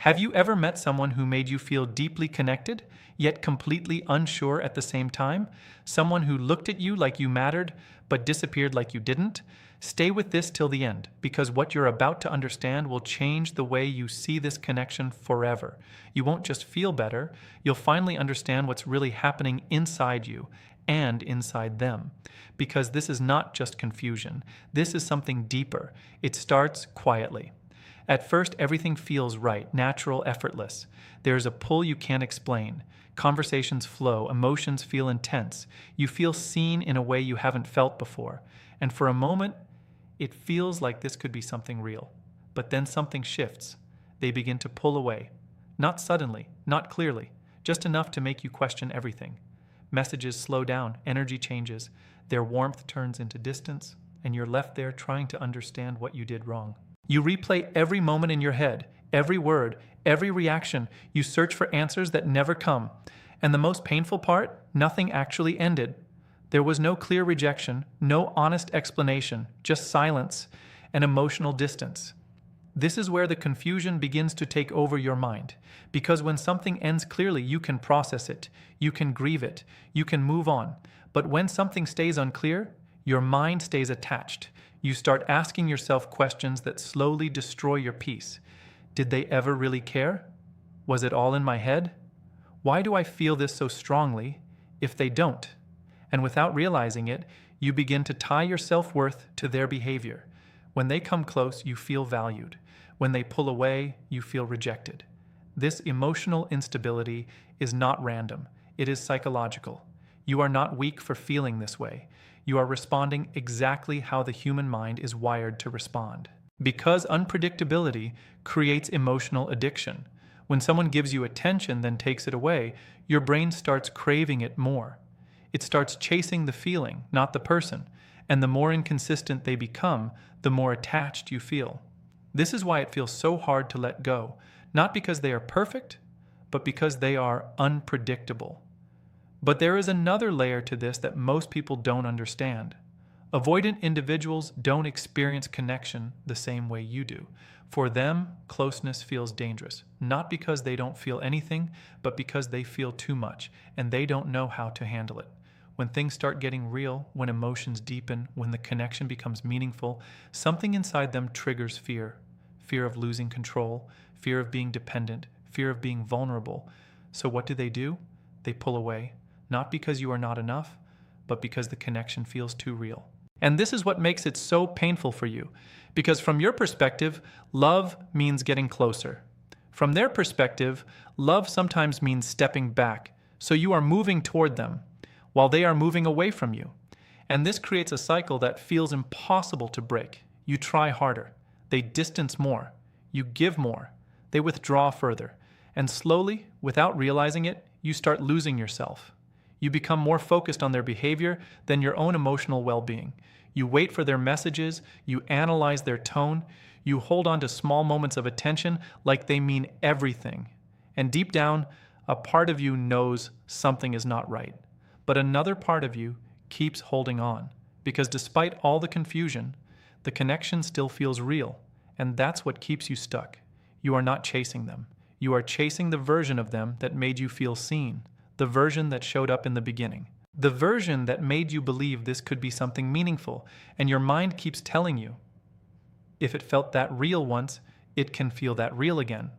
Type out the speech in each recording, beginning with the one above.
Have you ever met someone who made you feel deeply connected, yet completely unsure at the same time? Someone who looked at you like you mattered, but disappeared like you didn't? Stay with this till the end, because what you're about to understand will change the way you see this connection forever. You won't just feel better, you'll finally understand what's really happening inside you and inside them. Because this is not just confusion, this is something deeper. It starts quietly. At first, everything feels right, natural, effortless. There's a pull you can't explain. Conversations flow, emotions feel intense. You feel seen in a way you haven't felt before. And for a moment, it feels like this could be something real. But then something shifts. They begin to pull away. Not suddenly, not clearly, just enough to make you question everything. Messages slow down, energy changes, their warmth turns into distance, and you're left there trying to understand what you did wrong. You replay every moment in your head, every word, every reaction. You search for answers that never come. And the most painful part, nothing actually ended. There was no clear rejection, no honest explanation, just silence and emotional distance. This is where the confusion begins to take over your mind. Because when something ends clearly, you can process it, you can grieve it, you can move on. But when something stays unclear, your mind stays attached. You start asking yourself questions that slowly destroy your peace. Did they ever really care? Was it all in my head? Why do I feel this so strongly if they don't? And without realizing it, you begin to tie your self-worth to their behavior. When they come close, you feel valued. When they pull away, you feel rejected. This emotional instability is not random. It is psychological. You are not weak for feeling this way. You are responding exactly how the human mind is wired to respond. Because unpredictability creates emotional addiction. When someone gives you attention then takes it away, your brain starts craving it more. It starts chasing the feeling, not the person. And the more inconsistent they become, the more attached you feel. This is why it feels so hard to let go. Not because they are perfect, but because they are unpredictable. But there is another layer to this that most people don't understand. Avoidant individuals don't experience connection the same way you do. For them, closeness feels dangerous, not because they don't feel anything, but because they feel too much, and they don't know how to handle it. When things start getting real, when emotions deepen, when the connection becomes meaningful, something inside them triggers fear. Fear of losing control, fear of being dependent, fear of being vulnerable. So what do? They pull away. Not because you are not enough, but because the connection feels too real. And this is what makes it so painful for you. Because from your perspective, love means getting closer. From their perspective, love sometimes means stepping back. So you are moving toward them, while they are moving away from you. And this creates a cycle that feels impossible to break. You try harder. They distance more. You give more. They withdraw further. And slowly, without realizing it, you start losing yourself. You become more focused on their behavior than your own emotional well-being. You wait for their messages, you analyze their tone, you hold on to small moments of attention like they mean everything. And deep down, a part of you knows something is not right. But another part of you keeps holding on, because despite all the confusion, the connection still feels real, and that's what keeps you stuck. You are not chasing them. You are chasing the version of them that made you feel seen. The version that showed up in the beginning. The version that made you believe this could be something meaningful, and your mind keeps telling you, if it felt that real once, it can feel that real again.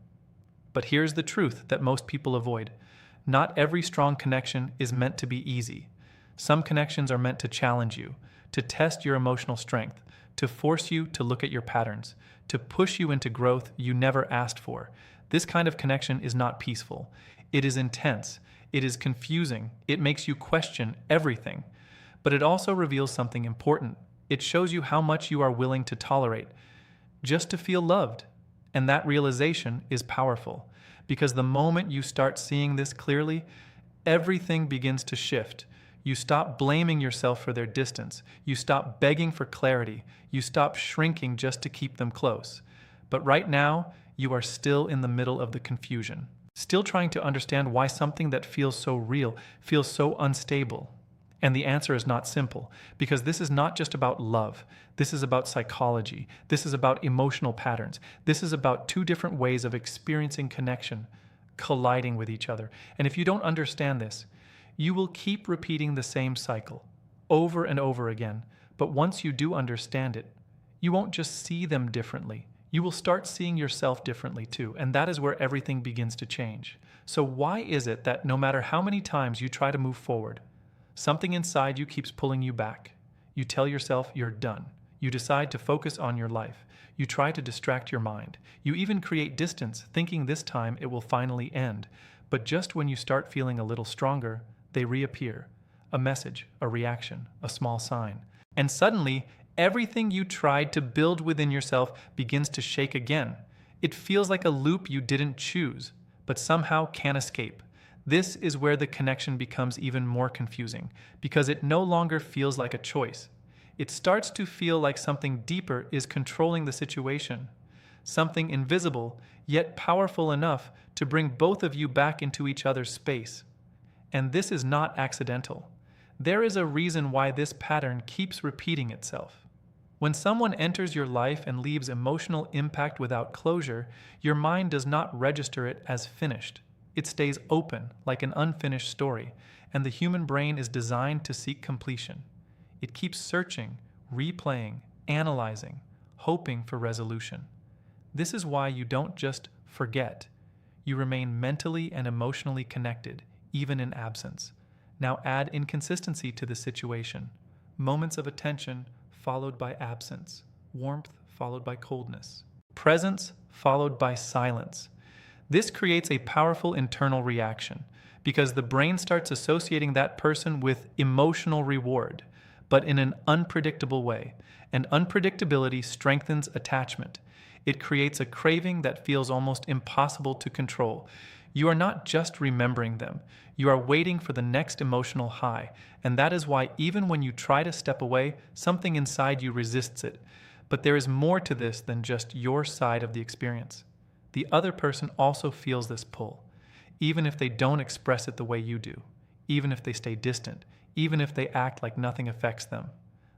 But here's the truth that most people avoid. Not every strong connection is meant to be easy. Some connections are meant to challenge you, to test your emotional strength, to force you to look at your patterns, to push you into growth you never asked for. This kind of connection is not peaceful. It is intense. It is confusing. It makes you question everything. But it also reveals something important. It shows you how much you are willing to tolerate, just to feel loved. And that realization is powerful, because the moment you start seeing this clearly, everything begins to shift. You stop blaming yourself for their distance. You stop begging for clarity. You stop shrinking just to keep them close. But right now, you are still in the middle of the confusion. Still trying to understand why something that feels so real feels so unstable. And the answer is not simple, because this is not just about love. This is about psychology. This is about emotional patterns. This is about two different ways of experiencing connection, colliding with each other. And if you don't understand this, you will keep repeating the same cycle over and over again. But once you do understand it, you won't just see them differently. You will start seeing yourself differently too. And that is where everything begins to change. So why is it that no matter how many times you try to move forward, something inside you keeps pulling you back? You tell yourself you're done. You decide to focus on your life. You try to distract your mind. You even create distance, thinking this time it will finally end. But just when you start feeling a little stronger, they reappear. A message, a reaction, a small sign. And suddenly, everything you tried to build within yourself begins to shake again. It feels like a loop you didn't choose, but somehow can't escape. This is where the connection becomes even more confusing, because it no longer feels like a choice. It starts to feel like something deeper is controlling the situation, something invisible, yet powerful enough to bring both of you back into each other's space. And this is not accidental. There is a reason why this pattern keeps repeating itself. When someone enters your life and leaves emotional impact without closure, your mind does not register it as finished. It stays open, like an unfinished story, and the human brain is designed to seek completion. It keeps searching, replaying, analyzing, hoping for resolution. This is why you don't just forget. You remain mentally and emotionally connected, even in absence. Now add inconsistency to the situation. Moments of attention followed by absence. Warmth followed by coldness. Presence followed by silence. This creates a powerful internal reaction because the brain starts associating that person with emotional reward, but in an unpredictable way. And unpredictability strengthens attachment. It creates a craving that feels almost impossible to control. You are not just remembering them. You are waiting for the next emotional high. And that is why even when you try to step away, something inside you resists it. But there is more to this than just your side of the experience. The other person also feels this pull, even if they don't express it the way you do, even if they stay distant, even if they act like nothing affects them.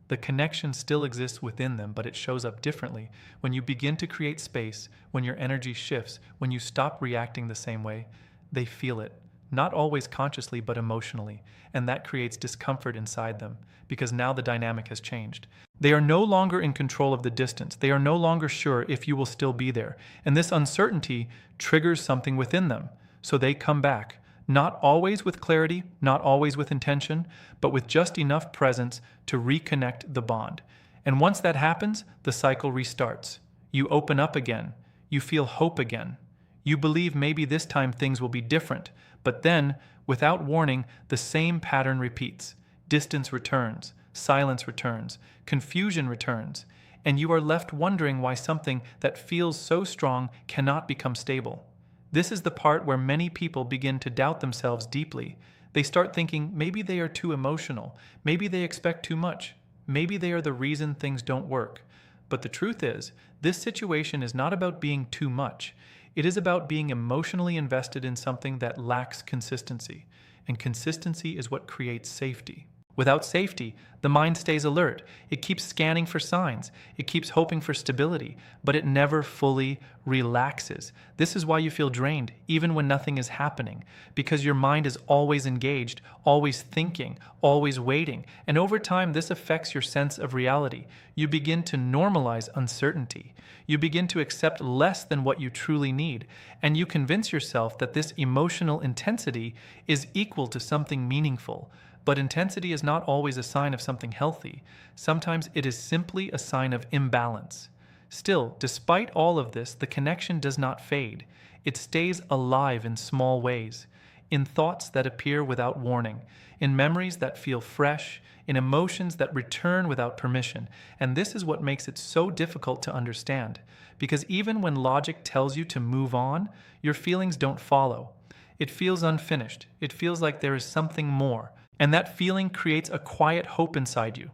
The connection still exists within them, but it shows up differently when you begin to create space, when your energy shifts, when you stop reacting the same way. They feel it, not always consciously, but emotionally, and that creates discomfort inside them, because now the dynamic has changed. They are no longer in control of the distance. They are no longer sure if you will still be there, and this uncertainty triggers something within them, so they come back. Not always with clarity, not always with intention, but with just enough presence to reconnect the bond. And once that happens, the cycle restarts. You open up again. You feel hope again. You believe maybe this time things will be different. But then, without warning, the same pattern repeats. Distance returns. Silence returns. Confusion returns. And you are left wondering why something that feels so strong cannot become stable. This is the part where many people begin to doubt themselves deeply. They start thinking maybe they are too emotional, maybe they expect too much, maybe they are the reason things don't work. But the truth is, this situation is not about being too much. It is about being emotionally invested in something that lacks consistency. And consistency is what creates safety. Without safety, the mind stays alert. It keeps scanning for signs. It keeps hoping for stability, but it never fully relaxes. This is why you feel drained, even when nothing is happening, because your mind is always engaged, always thinking, always waiting. And over time, this affects your sense of reality. You begin to normalize uncertainty. You begin to accept less than what you truly need, and you convince yourself that this emotional intensity is equal to something meaningful. But intensity is not always a sign of something healthy. Sometimes it is simply a sign of imbalance. Still, despite all of this, the connection does not fade. It stays alive in small ways, in thoughts that appear without warning, in memories that feel fresh, in emotions that return without permission. And this is what makes it so difficult to understand, because even when logic tells you to move on, your feelings don't follow. It feels unfinished. It feels like there is something more. And that feeling creates a quiet hope inside you,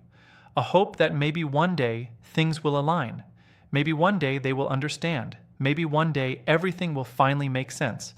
a hope that maybe one day things will align. Maybe one day they will understand. Maybe one day everything will finally make sense.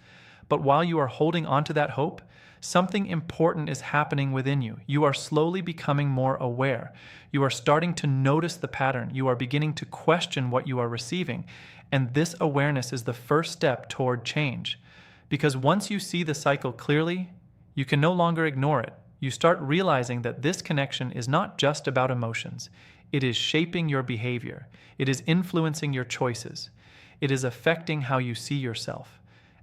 But while you are holding on to that hope, something important is happening within you. You are slowly becoming more aware. You are starting to notice the pattern. You are beginning to question what you are receiving. And this awareness is the first step toward change. Because once you see the cycle clearly, you can no longer ignore it. You start realizing that this connection is not just about emotions. It is shaping your behavior. It is influencing your choices. It is affecting how you see yourself.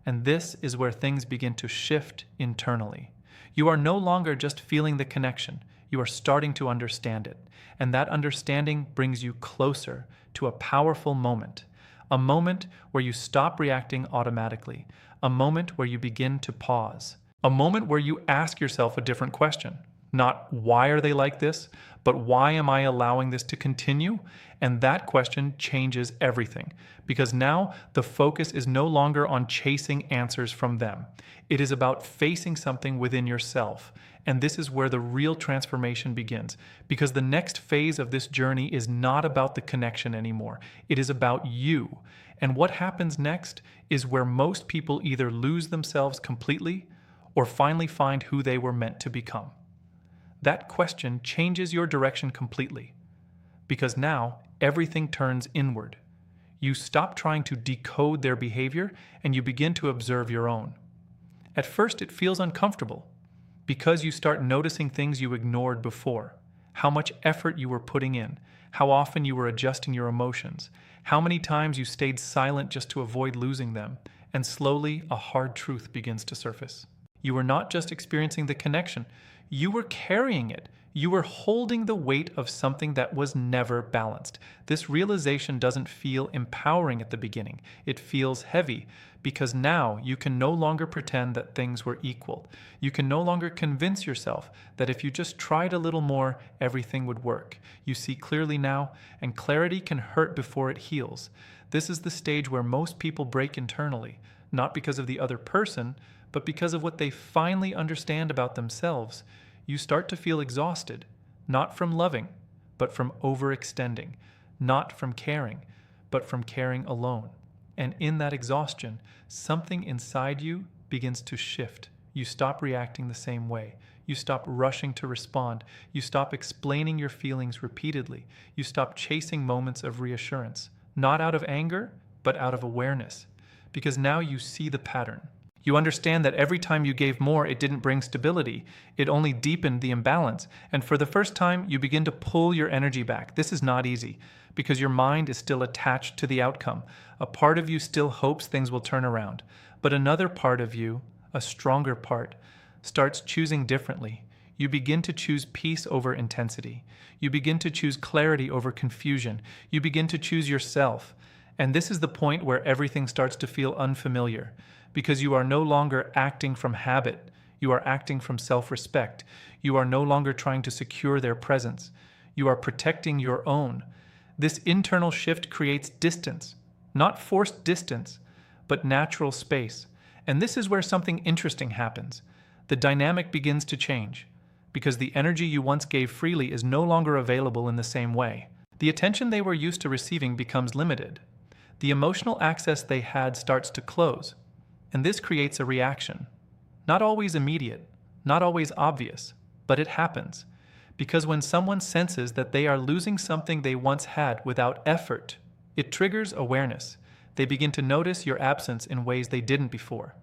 And this is where things begin to shift internally. You are no longer just feeling the connection. You are starting to understand it. And that understanding brings you closer to a powerful moment. A moment where you stop reacting automatically. A moment where you begin to pause. A moment where you ask yourself a different question. Not why are they like this, but why am I allowing this to continue? And that question changes everything, because now the focus is no longer on chasing answers from them. It is about facing something within yourself. And this is where the real transformation begins, because the next phase of this journey is not about the connection anymore. It is about you. And what happens next is where most people either lose themselves completely or finally find who they were meant to become. That question changes your direction completely, because now everything turns inward. You stop trying to decode their behavior and you begin to observe your own. At first, it feels uncomfortable because you start noticing things you ignored before, how much effort you were putting in, how often you were adjusting your emotions, how many times you stayed silent just to avoid losing them, and slowly a hard truth begins to surface. You were not just experiencing the connection, you were carrying it. You were holding the weight of something that was never balanced. This realization doesn't feel empowering at the beginning. It feels heavy because now you can no longer pretend that things were equal. You can no longer convince yourself that if you just tried a little more, everything would work. You see clearly now, and clarity can hurt before it heals. This is the stage where most people break internally, not because of the other person, but because of what they finally understand about themselves. You start to feel exhausted, not from loving, but from overextending, not from caring, but from caring alone. And in that exhaustion, something inside you begins to shift. You stop reacting the same way. You stop rushing to respond. You stop explaining your feelings repeatedly. You stop chasing moments of reassurance, not out of anger, but out of awareness, because now you see the pattern. You understand that every time you gave more, it didn't bring stability. It only deepened the imbalance. And for the first time, you begin to pull your energy back. This is not easy because your mind is still attached to the outcome. A part of you still hopes things will turn around. But another part of you, a stronger part, starts choosing differently. You begin to choose peace over intensity. You begin to choose clarity over confusion. You begin to choose yourself. And this is the point where everything starts to feel unfamiliar, because you are no longer acting from habit. You are acting from self-respect. You are no longer trying to secure their presence. You are protecting your own. This internal shift creates distance, not forced distance, but natural space. And this is where something interesting happens. The dynamic begins to change, because the energy you once gave freely is no longer available in the same way. The attention they were used to receiving becomes limited. The emotional access they had starts to close. And this creates a reaction. Not always immediate, not always obvious, but it happens. Because when someone senses that they are losing something they once had without effort, it triggers awareness. They begin to notice your absence in ways they didn't before.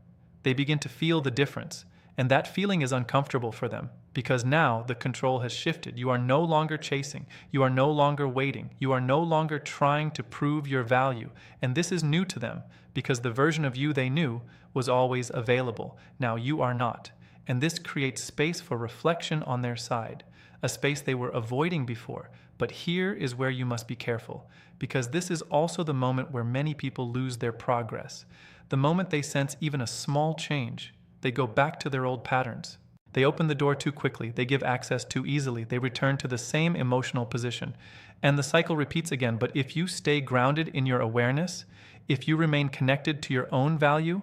They begin to feel the difference. And that feeling is uncomfortable for them, because now the control has shifted. You are no longer chasing. You are no longer waiting. You are no longer trying to prove your value. And this is new to them, because the version of you they knew was always available. Now you are not. And this creates space for reflection on their side, a space they were avoiding before. But here is where you must be careful, because this is also the moment where many people lose their progress. The moment they sense even a small change, they go back to their old patterns. They open the door too quickly. They give access too easily. They return to the same emotional position. And the cycle repeats again. But if you stay grounded in your awareness, if you remain connected to your own value,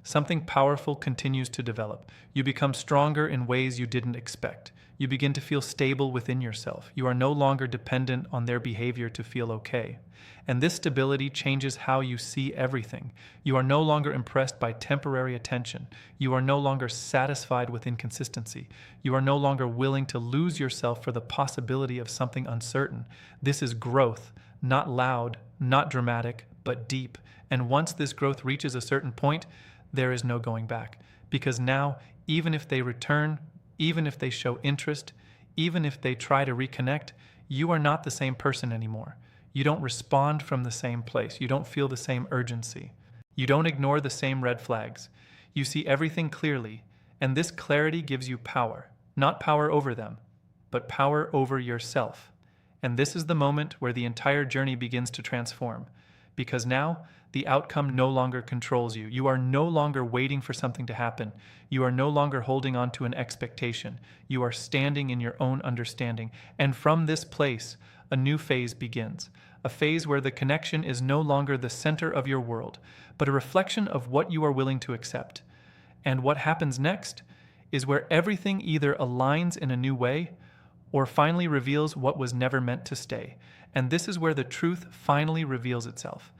something powerful continues to develop. You become stronger in ways you didn't expect. You begin to feel stable within yourself. You are no longer dependent on their behavior to feel okay. And this stability changes how you see everything. You are no longer impressed by temporary attention. You are no longer satisfied with inconsistency. You are no longer willing to lose yourself for the possibility of something uncertain. This is growth, not loud, not dramatic, but deep. And once this growth reaches a certain point, there is no going back. Because now, even if they return, even if they show interest, even if they try to reconnect, you are not the same person anymore. You don't respond from the same place. You don't feel the same urgency. You don't ignore the same red flags. You see everything clearly, and this clarity gives you power. Not power over them, but power over yourself. And this is the moment where the entire journey begins to transform. Because now, the outcome no longer controls you. You are no longer waiting for something to happen. You are no longer holding on to an expectation. You are standing in your own understanding. And from this place, a new phase begins. A phase where the connection is no longer the center of your world, but a reflection of what you are willing to accept. And what happens next is where everything either aligns in a new way or finally reveals what was never meant to stay. And this is where the truth finally reveals itself.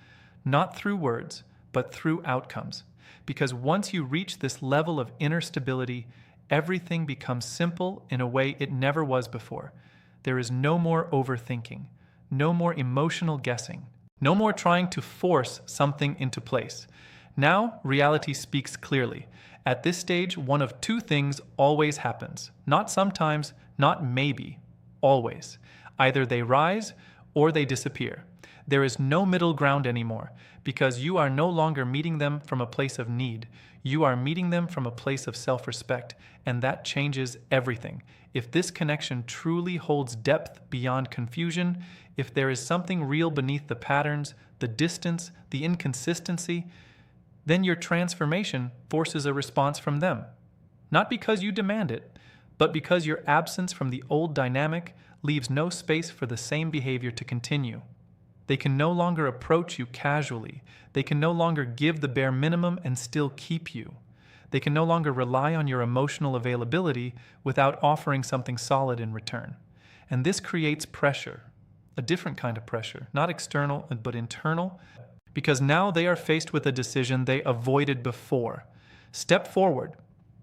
Not through words, but through outcomes. Because once you reach this level of inner stability, everything becomes simple in a way it never was before. There is no more overthinking, no more emotional guessing, no more trying to force something into place. Now, reality speaks clearly. At this stage, one of two things always happens. Not sometimes, not maybe, always. Either they rise or they disappear. There is no middle ground anymore, because you are no longer meeting them from a place of need. You are meeting them from a place of self-respect, and that changes everything. If this connection truly holds depth beyond confusion, if there is something real beneath the patterns, the distance, the inconsistency, then your transformation forces a response from them. Not because you demand it, but because your absence from the old dynamic leaves no space for the same behavior to continue. They can no longer approach you casually. They can no longer give the bare minimum and still keep you. They can no longer rely on your emotional availability without offering something solid in return. And this creates pressure, a different kind of pressure, not external, but internal, because now they are faced with a decision they avoided before. Step forward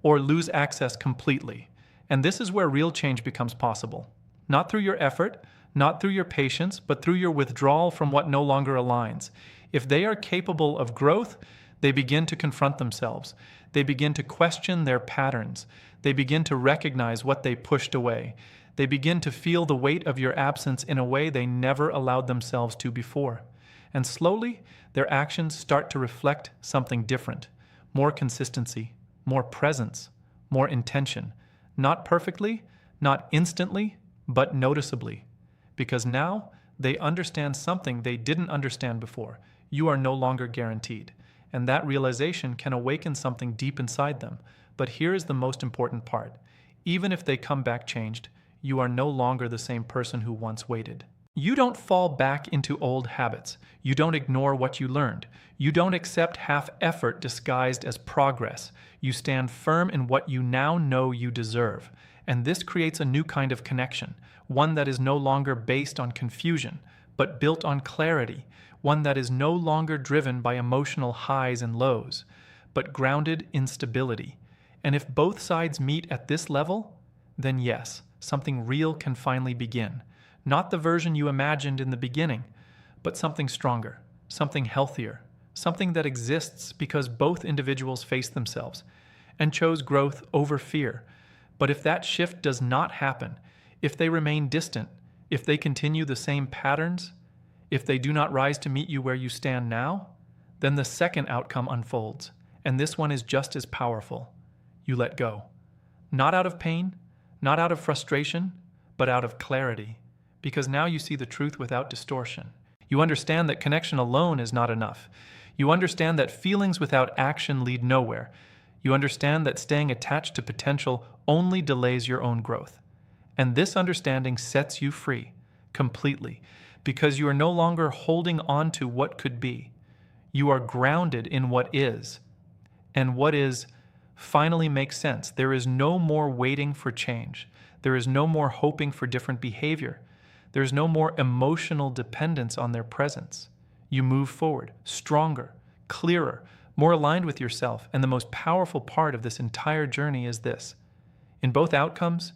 or lose access completely. And this is where real change becomes possible. Not through your effort, not through your patience, but through your withdrawal from what no longer aligns. If they are capable of growth, they begin to confront themselves. They begin to question their patterns. They begin to recognize what they pushed away. They begin to feel the weight of your absence in a way they never allowed themselves to before. And slowly, their actions start to reflect something different. More consistency, more presence, more intention. Not perfectly, not instantly, but noticeably. Because now they understand something they didn't understand before. You are no longer guaranteed. And that realization can awaken something deep inside them. But here is the most important part. Even if they come back changed, you are no longer the same person who once waited. You don't fall back into old habits. You don't ignore what you learned. You don't accept half effort disguised as progress. You stand firm in what you now know you deserve. And this creates a new kind of connection, one that is no longer based on confusion, but built on clarity, one that is no longer driven by emotional highs and lows, but grounded in stability. And if both sides meet at this level, then yes, something real can finally begin. Not the version you imagined in the beginning, but something stronger, something healthier, something that exists because both individuals faced themselves and chose growth over fear. But if that shift does not happen, if they remain distant, if they continue the same patterns, if they do not rise to meet you where you stand now, then the second outcome unfolds, and this one is just as powerful. You let go. Not out of pain, not out of frustration, but out of clarity, because now you see the truth without distortion. You understand that connection alone is not enough. You understand that feelings without action lead nowhere. You understand that staying attached to potential only delays your own growth. And this understanding sets you free, completely, because you are no longer holding on to what could be. You are grounded in what is. and what is finally makes sense. There is no more waiting for change. There is no more hoping for different behavior. There is no more emotional dependence on their presence. You move forward, stronger, clearer, more aligned with yourself, and the most powerful part of this entire journey is this. In both outcomes,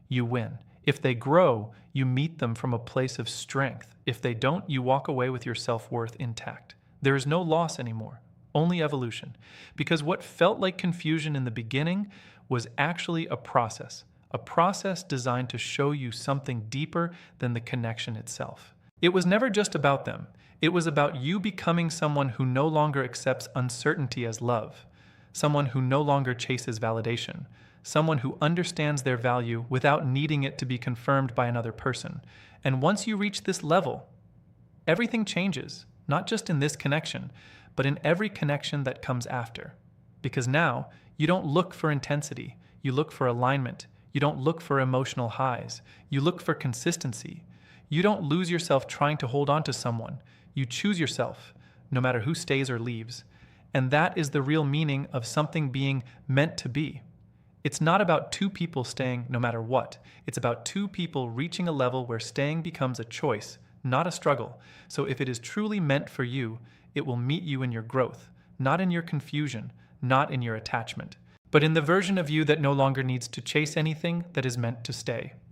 you win. If they grow, you meet them from a place of strength. If they don't, you walk away with your self-worth intact. There is no loss anymore, only evolution. Because what felt like confusion in the beginning was actually a process designed to show you something deeper than the connection itself. It was never just about them. It was about you becoming someone who no longer accepts uncertainty as love, someone who no longer chases validation, someone who understands their value without needing it to be confirmed by another person. And once you reach this level, everything changes, not just in this connection, but in every connection that comes after. Because now, you don't look for intensity, you look for alignment. You don't look for emotional highs, you look for consistency. You don't lose yourself trying to hold on to someone. You choose yourself, no matter who stays or leaves. And that is the real meaning of something being meant to be. It's not about two people staying no matter what. It's about two people reaching a level where staying becomes a choice, not a struggle. So if it is truly meant for you, it will meet you in your growth, not in your confusion, not in your attachment, but in the version of you that no longer needs to chase anything that is meant to stay.